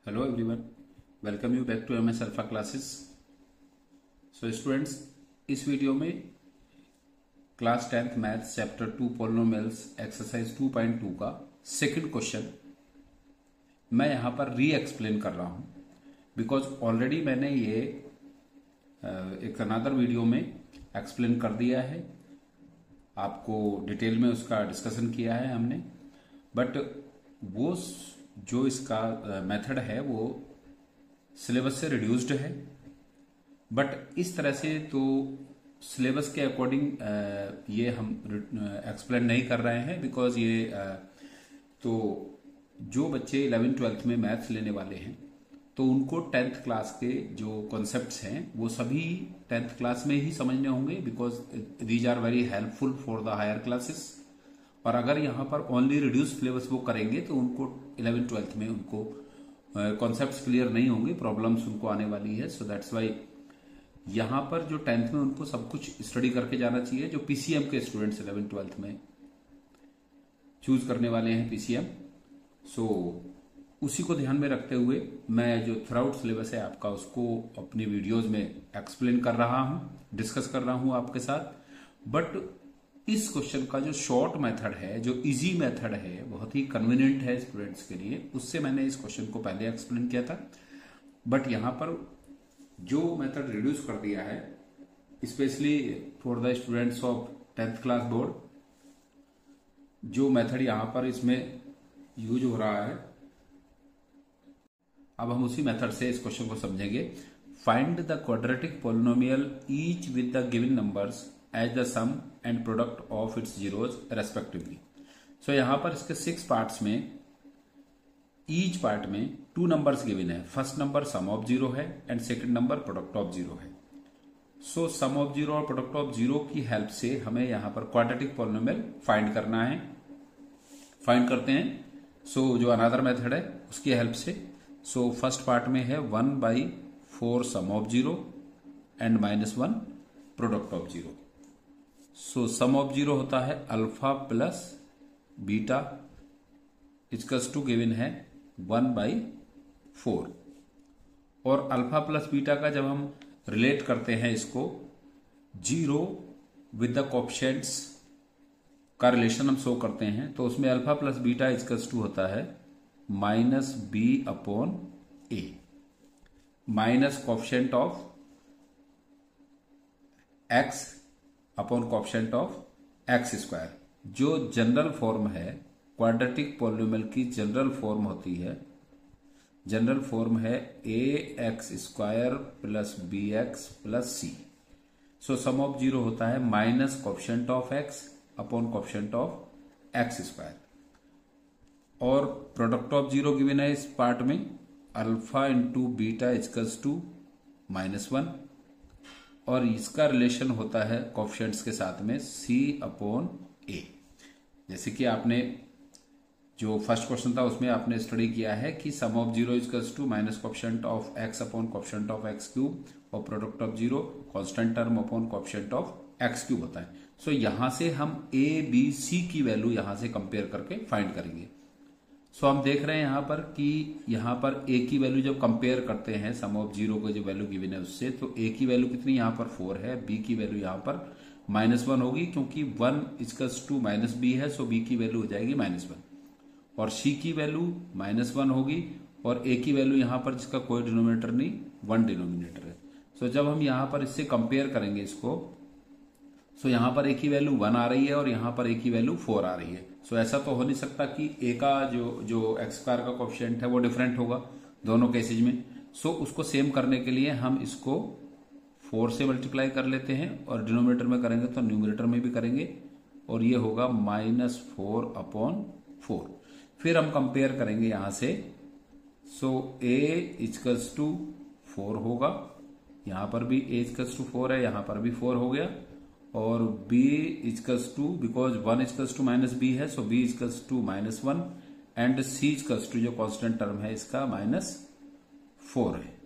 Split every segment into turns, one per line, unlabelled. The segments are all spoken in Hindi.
Hello everyone, welcome you back to MS Alpha classes. So students, इस वीडियो में class 10th maths chapter 2 polynomials exercise 2.2 का सेकंड क्वेश्चन मैं यहां पर री एक्सप्लेन कर रहा हूं बिकॉज ऑलरेडी मैंने ये एक अनदर वीडियो में एक्सप्लेन कर दिया है, आपको डिटेल में उसका डिस्कशन किया है हमने। बट वो जो इसका मेथड है वो सिलेबस से रिड्यूस्ड है, बट इस तरह से तो सिलेबस के अकॉर्डिंग ये हम एक्सप्लेन नहीं कर रहे हैं बिकॉज ये तो जो बच्चे 11th-12th में मैथ्स लेने वाले हैं तो उनको 10th क्लास के जो कॉन्सेप्ट्स हैं वो सभी 10th क्लास में ही समझने होंगे because these are very helpful for the higher classes. और अगर यहाँ पर ओनली रिड्यूस सिलेबस वो करेंगे तो उनको 11th-12th में उनको कॉन्सेप्ट्स क्लियर नहीं होंगे, प्रॉब्लम्स उनको आने वाली है। सो दैट्स वाई यहाँ पर जो 10th में उनको सब कुछ स्टडी करके जाना चाहिए। जो पीसीएम के स्टूडेंट्स 11th-12th में चूज करने वाले हैं पीसीएम, सो उसी को ध्यान में रखते हुए मैं जो थ्रू आउट सिलेबस है आपका उसको अपनी वीडियोज में एक्सप्लेन कर रहा हूं, डिस्कस कर रहा हूं आपके साथ। बट इस क्वेश्चन का जो शॉर्ट मेथड है, जो इजी मेथड है, बहुत ही कन्वीनियंट है स्टूडेंट्स के लिए, उससे मैंने इस क्वेश्चन को पहले एक्सप्लेन किया था। बट यहां पर जो मेथड रिड्यूस कर दिया है specially for the students of 10th class board, जो मेथड यहां पर इसमें यूज हो रहा है, अब हम उसी मेथड से इस क्वेश्चन को समझेंगे। Find the quadratic polynomial each with the given numbers as the sum and product of its zeros respectively. So यहां पर इसके 6 पार्ट्स में ईच पार्ट में 2 नंबर्स गिवन है। First number sum of zero है and second number product of zero है। सो सम ऑफ जीरो और प्रोडक्ट ऑफ जीरो की हेल्प से हमें यहां पर क्वाड्रेटिक पॉलिनोमियल फाइंड करना है। फाइंड करते हैं सो जो अनदर मेथड है उसकी हेल्प से। सो फर्स्ट पार्ट में है 1/4 sum of zero and -1 product of zero. So sum of zero होता है alpha plus beta equals to given है 1/4। और अल्फा प्लस बीटा का जब हम रिलेट करते हैं इसको जीरो विद द कोएफिशिएंट्स का रिलेशन हम शो करते हैं तो उसमें alpha plus beta equals to होता है -b/a minus coefficient of x upon coefficient of x square. जो जनरल फॉर्म है क्वाड्रेटिक पॉलिनोमियल की, जनरल फॉर्म होती है, जनरल फॉर्म है ax² plus bx plus c। So sum of zero होता है minus coefficient of x upon coefficient of x square. और प्रोडक्ट ऑफ जीरो गिवन है इस पार्ट में alpha into beta equals to -1 और इसका रिलेशन होता है कोएफिशिएंट्स के साथ में c/a। जैसे कि आपने जो फर्स्ट क्वेश्चन था उसमें आपने स्टडी किया है कि sum of zero equals to minus coefficient of x upon coefficient of x³ और product of zero constant term upon coefficient of x³ होता है। सो यहां से हम a b c की वैल्यू यहां से कंपेयर करके फाइंड करेंगे। सो हम देख रहे हैं यहां पर कि यहां पर a की वैल्यू जब कंपेयर करते हैं सम ऑफ जीरो को जो वैल्यू गिवन है उससे, तो a की वैल्यू कितनी यहां पर 4 है, b की वैल्यू यहां पर -1 होगी क्योंकि 1 इक्वल्स टू -b है। सो b की वैल्यू हो जाएगी -1 और c की वैल्यू -1 होगी और a की वैल्यू यहां पर जिसका कोई डिनोमिनेटर नहीं, 1 डिनोमिनेटर है। सो जब हम यहां पर इससे कंपेयर करेंगे इसको, सो यहां पर a की वैल्यू 1 आ रही है और यहां पर a की वैल्यू 4 आ रही है। सो ऐसा तो हो नहीं सकता कि a का जो x² का कोएफिशिएंट है वो डिफरेंट होगा दोनों केसेज में। सो उसको सेम करने के लिए हम इसको 4 से मल्टीप्लाई कर लेते हैं और डिनोमिनेटर में करेंगे तो न्यूमरेटर में भी करेंगे और ये होगा -4/4। फिर हम कंपेयर करेंगे यहां से। सो a इक्वल्स टू 4 होगा, यहां पर भी a इक्वल्स टू 4 है, यहां पर भी 4 हो गया और b equals to, because 1 equals to -b है, so b equals to -1 and c equals to जो कांस्टेंट टर्म है इसका -4 है,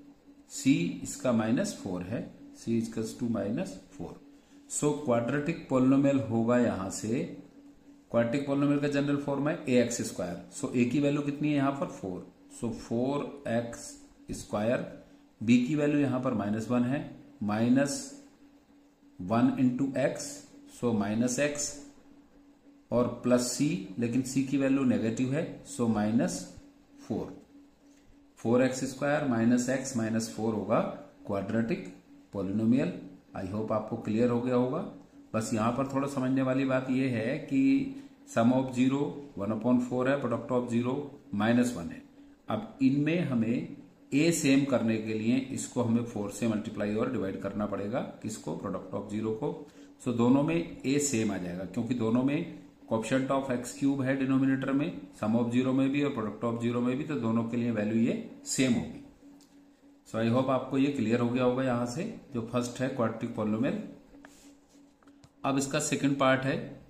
c इसका -4 है, c equals to -4। So quadratic polynomial होगा यहां से, क्वाड्रेटिक पॉलिनोमियल का जनरल फॉर्म है ax²। सो a की वैल्यू कितनी है यहां पर 4, सो 4x स्क्वायर, b की वैल्यू यहां पर -1 है, -1 इंटू एक्स, सो -x, और प्लस c, लेकिन c की वैल्यू नेगेटिव है, सो -4। 4x स्क्वायर -x -4 होगा क्वाड्रेटिक पॉलिनोमियल। आई होप आपको क्लियर हो गया होगा। बस यहां पर थोड़ा समझने वाली बात यह है कि सम ऑफ 0 1/4 है, प्रोडक्ट ऑफ 0 -1 है। अब इनमें हमें a सेम करने के लिए इसको हमें 4 से मल्टीप्लाई और डिवाइड करना पड़ेगा, किसको, प्रोडक्ट ऑफ 0 को। सो दोनों में a सेम आ जाएगा, क्योंकि दोनों में कोएफिशिएंट ऑफ x क्यूब है डिनोमिनेटर में, सम ऑफ 0 में भी और प्रोडक्ट ऑफ 0 में भी, तो दोनों के लिए वैल्यू ये सेम होगी। सो आई होप आपको ये क्लियर हो गया होगा यहां से, जो फर्स्ट है क्वाड्रेटिक पॉलिनोमियल। अब इसका सेकंड पार्ट है।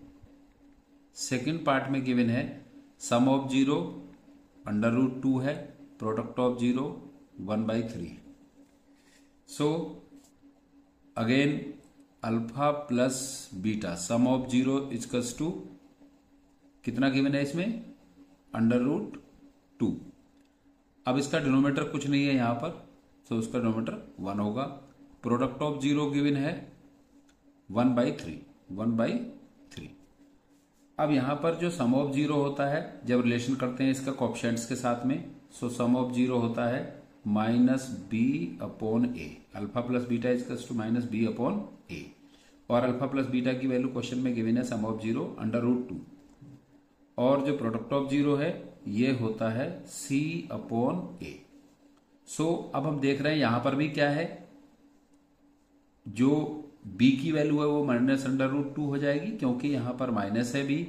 सेकंड पार्ट में गिवन है सम ऑफ 0 √2 है, product of 0 1/3। So again alpha plus beta, sum of 0 equals to कितना गिवन है इसमें, √2। अब इसका डिनोमिनेटर कुछ नहीं है यहां पर, तो उसका डिनोमिनेटर 1 होगा। प्रोडक्ट ऑफ 0 गिवन है 1/3। अब यहां पर जो सम ऑफ 0 होता है, जब रिलेशन करते हैं इसका कोएफिशिएंट्स के साथ में, सो सम ऑफ 0 होता है -b/a, alpha plus beta equals to -b/a, और अल्फा प्लस बीटा की वैल्यू क्वेश्चन में गिवन है सम ऑफ 0 √2, और जो प्रोडक्ट ऑफ 0 है ये होता है c/a। सो अब हम देख रहे हैं यहां पर भी क्या है, जो b की वैल्यू है वो -√2 हो जाएगी, क्योंकि यहां पर माइनस है b,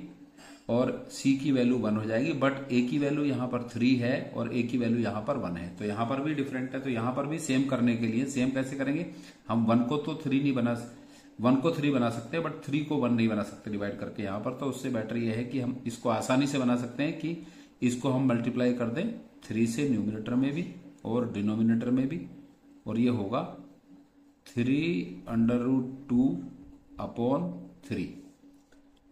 और c की वैल्यू 1 हो जाएगी, बट a की वैल्यू यहां पर 3 है और a की वैल्यू यहां पर 1 है, तो यहां पर भी डिफरेंट है। तो यहां पर भी सेम करने के लिए सेम कैसे करेंगे, हम 1 को तो 3 नहीं बना, 1 को 3 बना सकते हैं, बट 3 को 1 नहीं बना सकते डिवाइड करके यहां पर। तो उससे बेटर यह है कि हम इसको आसानी से बना सकते हैं कि इसको हम मल्टीप्लाई कर दें 3 से न्यूमिनेटर में भी और डिनोमिनेटर में भी, और ये होगा 3√2/3।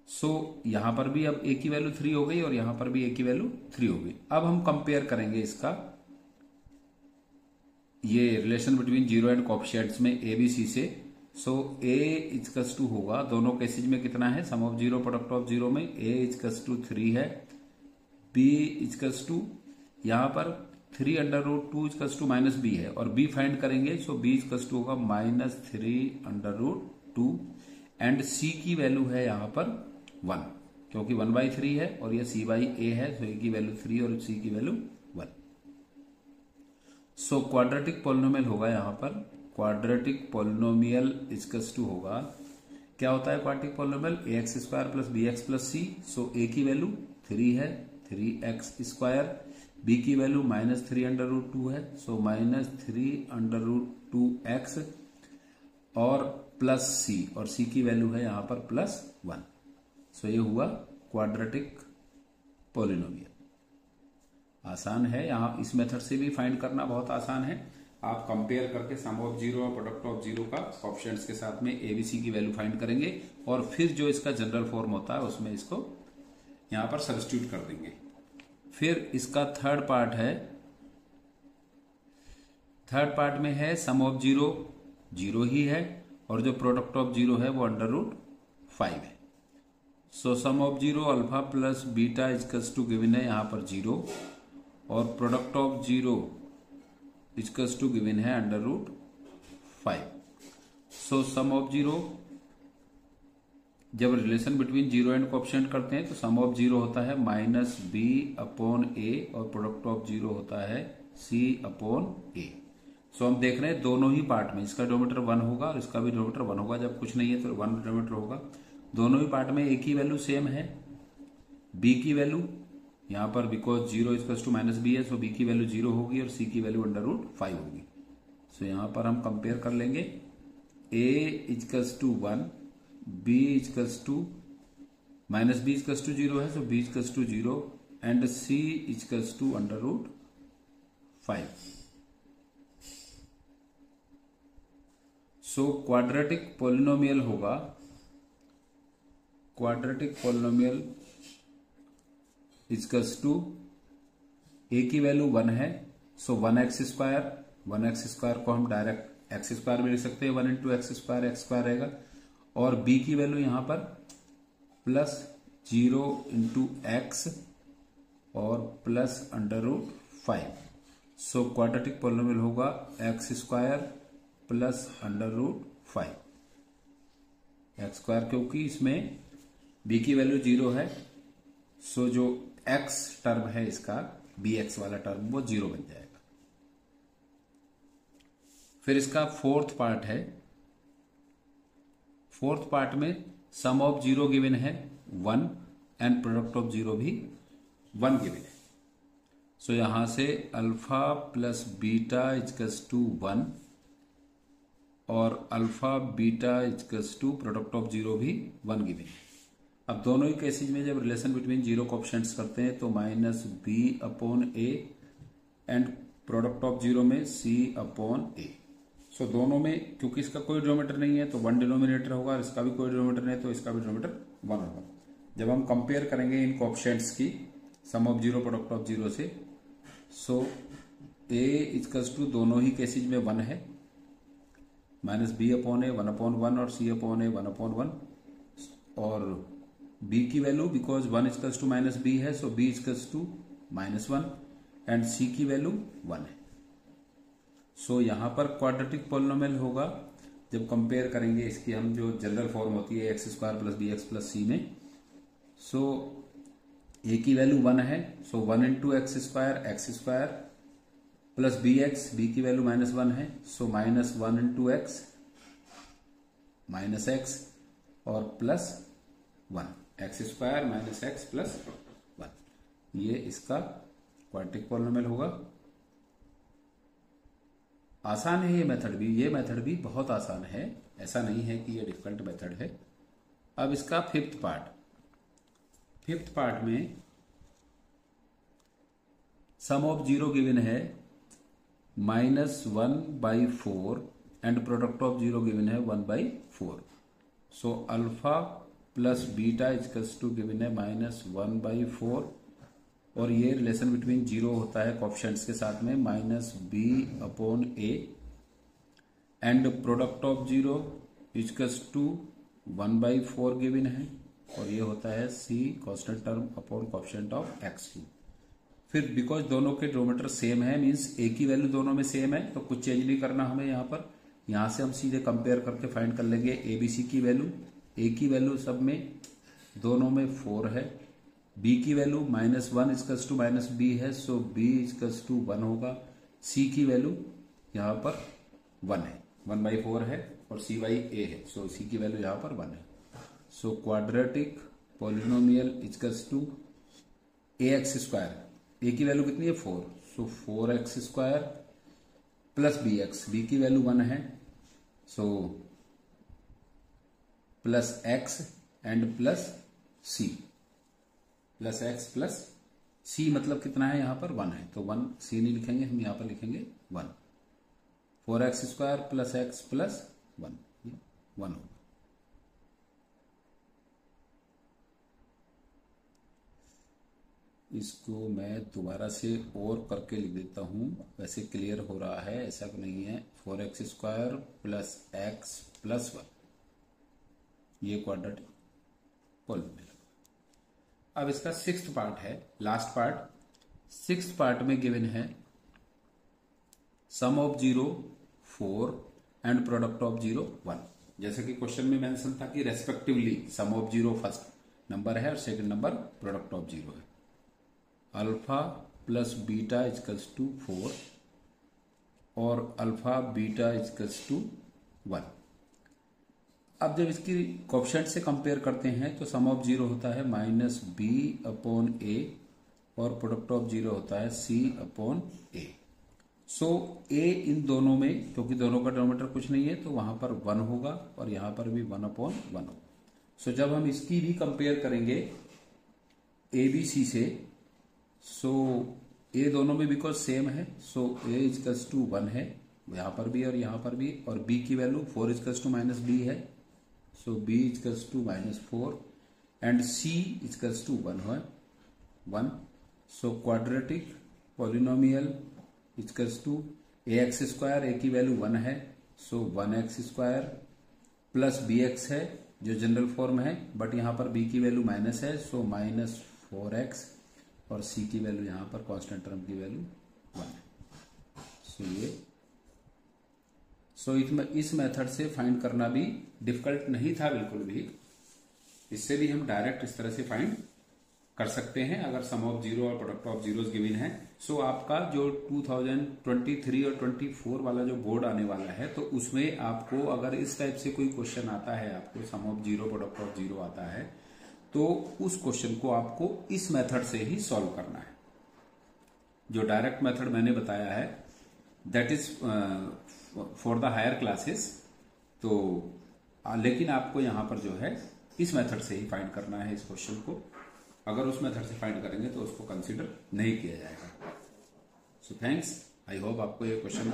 सो यहां पर भी अब a की वैल्यू 3 हो गई और यहां पर भी a की वैल्यू 3 हो गई। अब हम कंपेयर करेंगे इसका, ये रिलेशन बिटवीन 0 एंड कोएफिशिएंट्स में a b c से। सो a इक्वल्स टू होगा, दोनों केसेज में कितना है, सम ऑफ 0 प्रोडक्ट ऑफ 0 में a इक्वल्स टू 3 है, b इक्वल्स टू यहां पर 3√2 इक्वल्स टू -b है, और b फाइंड करेंगे, सो b इक्वल्स टू होगा -3√2, एंड c की वैल्यू है यहां पर 1, क्योंकि 1/3 है और ये c/a है, तो a की वैल्यू 3 और c की वैल्यू 1। सो क्वाड्रेटिक पॉलिनोमियल होगा यहां पर, क्वाड्रेटिक पॉलिनोमियल इक्वल्स टू होगा, क्या होता है quadratic polynomial, ax² + bx + c। So a की वैल्यू 3 है, 3x², b की वैल्यू -3√2 है, सो -3√2x, और प्लस c, और c की वैल्यू है यहां पर +1। सो ये हुआ क्वाड्रेटिक पॉलिनोमियल। आसान है, यहां इस मेथड से भी फाइंड करना बहुत आसान है। आप कंपेयर करके सम ऑफ 0 और प्रोडक्ट ऑफ 0 का कोएफिशिएंट्स के साथ में abc की वैल्यू फाइंड करेंगे, और फिर जो इसका जनरल फॉर्म होता है उसमें इसको यहां पर सब्स्टिट्यूट कर देंगे। फिर इसका थर्ड पार्ट है, थर्ड पार्ट में है सम ऑफ 0 0 ही है, और जो प्रोडक्ट ऑफ 0 है वो √5 है। So sum of 0 alpha plus beta equals to given है यहां पर 0, और product of 0 equals to given है √5। सो सम ऑफ 0, जब रिलेशन बिटवीन 0 एंड कोएफिशिएंट करते हैं तो सम ऑफ 0 होता है -b/a, और प्रोडक्ट ऑफ 0 होता है c/a। सो हम देख रहे हैं दोनों ही पार्ट में इसका डिनोमिनेटर 1 होगा और इसका भी डिनोमिनेटर 1 होगा, जब कुछ नहीं है तो 1 डिनोमिनेटर होगा। दोनों ही पार्ट में a की वैल्यू सेम है, b की वैल्यू यहां पर बिकॉज 0 इक्वल्स टू -b है, सो b की वैल्यू 0 होगी और c की वैल्यू √5 होगी। सो यहां पर हम कंपेयर कर लेंगे, a equals to 1, b equals to -b equals to 0 है, so b equals to 0, and c equals to √5। So quadratic polynomial होगा, quadratic polynomial equals to A की वैल्यू 1 है, सो 1x² को हम डायरेक्ट x² में लिख सकते हैं, 1 इंटू x² रहेगा। और b की वैल्यू यहां पर प्लस 0 इंटू एक्स और प्लस √5। सो क्वाड्रेटिक पॉलिनोमियल होगा x² प्लस √5 x², क्योंकि इसमें b की वैल्यू 0 है, सो जो x टर्म है इसका bx वाला टर्म वो 0 बन जाएगा। फिर इसका फोर्थ पार्ट है। फोर्थ पार्ट में सम ऑफ 0 गिवन है 1 एंड प्रोडक्ट ऑफ 0 भी 1 गिवन है। सो यहां से alpha plus beta equals to 1 और alpha beta equals to product of 0 भी 1 गिवन है। अब दोनों ही केसेज में जब रिलेशन बिटवीन जीरो कोएफिशिएंट्स करते हैं तो -b/a एंड प्रोडक्ट ऑफ 0 में c/a। सो दोनों में क्योंकि इसका कोई डिनोमिनेटर नहीं है तो 1 डिनोमिनेटर होगा, और इसका भी कोई डिनोमिनेटर नहीं है तो इसका भी डिनोमिनेटर 1 होगा। जब हम कंपेयर करेंगे इन कोएफिशिएंट्स की सम ऑफ 0 प्रोडक्ट ऑफ 0 से, सो a इक्वल्स टू दोनों ही केसेज में 1 है, -b/a 1/1 और c/a 1/1, और b की value because 1 equals to -b है, so b equals to -1 and c की वैल्यू 1 है। सो यहां पर क्वाड्रेटिक पॉलिनोमियल होगा जब कंपेयर करेंगे इसकी हम जो जनरल फॉर्म होती है x² plus bx plus c में। सो a की वैल्यू 1 है, सो 1 into x² plus bx, b की वैल्यू -1 है, सो -1 इंटू x माइनस x और plus 1, x² minus x plus 1। ये इसका क्वाड्रेटिक पॉलिनोमियल होगा। आसान है ये मेथड भी बहुत आसान है, ऐसा नहीं है कि ये डिफिकल्ट मेथड है। अब इसका फिफ्थ पार्ट में सम ऑफ 0 गिवन है -1/4 एंड प्रोडक्ट ऑफ 0 गिवन है 1/4। So alpha plus beta equals to given है -1/4, और ये रिलेशन बिटवीन 0 होता है कोएफिशिएंट्स के साथ में -b/a and product of 0 equals to 1/4 given है, और ये होता है c constant term upon coefficient of x3। फिर बिकॉज दोनों के डिनोमिनेटर सेम है, मींस a की वैल्यू दोनों में सेम है, तो कुछ चेंज नहीं करना हमें यहां से हम सीधे कंपेयर करके फाइंड कर लेंगे abc की वैल्यू। a की वैल्यू सब में दोनों में 4 है, b की वैल्यू -1 इक्वल्स टू -b है, सो b इक्वल्स टू 1 होगा। c की वैल्यू यहां पर 1 है, 1/4 है और c/a है, सो c की वैल्यू यहां पर 1 है। So quadratic polynomial equals to ax², a की वैल्यू कितनी है 4, so 4x² plus bx, b की वैल्यू 1 है, so plus x and plus c, plus x plus c मतलब कितना है यहां पर 1 है, तो 1 c नहीं लिखेंगे हम, यहां पर लिखेंगे 1। 4x² प्लस x प्लस 1 होगा। इसको मैं दोबारा से और करके लिख देता हूं, वैसे क्लियर हो रहा है, ऐसा नहीं है। 4x² प्लस x प्लस 1, ये क्वाड्रेटिक पॉलिनोमियल। अब इसका सिक्स्थ पार्ट है, लास्ट पार्ट। सिक्स्थ पार्ट में गिवन है sum of 0 4 and product of 0 1। जैसे कि क्वेश्चन में मेंशन था कि respectively sum of 0 first number है और सेकंड नंबर प्रोडक्ट ऑफ 0 है। Alpha plus beta equals to 4 और अल्फा बीटा इक्वल्स टू 1। अब जब इसकी कोएफिशिएंट से कंपेयर करते हैं तो सम ऑफ 0 होता है -b/a और प्रोडक्ट ऑफ 0 होता है c/a। सो a इन दोनों में, क्योंकि दोनों का डिनोमिनेटर कुछ नहीं है, तो वहां पर 1 होगा और यहां पर भी 1/1 होगा। सो जब हम इसकी भी कंपेयर करेंगे abc से, सो a दोनों में बिकॉज सेम है, सो a इक्वल्स टू 1 है यहां पर भी और यहां पर भी, और b की वैल्यू 4 इक्वल्स टू -b है, so b equals to -4 and c equals to 1 है 1। So quadratic polynomial equals to a x square, a की वैल्यू 1 है, so 1x square plus b x है जो जनरल फॉर्म है, बट यहां पर b की वैल्यू माइनस है, सो माइनस 4x, और c की वैल्यू यहां पर कांस्टेंट टर्म की वैल्यू 1 है। सो इस मेथड से फाइंड करना भी डिफिकल्ट नहीं था बिल्कुल भी, इससे भी हम डायरेक्ट इस तरह से फाइंड कर सकते हैं अगर सम ऑफ जीरो और प्रोडक्ट ऑफ जीरोस गिवन है। सो आपका जो 2023 और 24 वाला जो बोर्ड आने वाला है, तो उसमें आपको अगर इस टाइप से कोई क्वेश्चन आता है, आपको sum of zero product of zero आता है, तो उस क्वेश्चन को आपको इस मेथड से ही सॉल्व करना है। जो डायरेक्ट मेथड मैंने बताया है that is for the higher classes, तो लेकिन आपको यहां पर जो है इस मेथड से ही फाइंड करना है इस क्वेश्चन को। अगर उस मेथड से फाइंड करेंगे तो उसको कंसीडर नहीं किया जाएगा। सो थैंक्स, आई होप आपको ये क्वेश्चन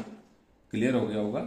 क्लियर हो गया होगा।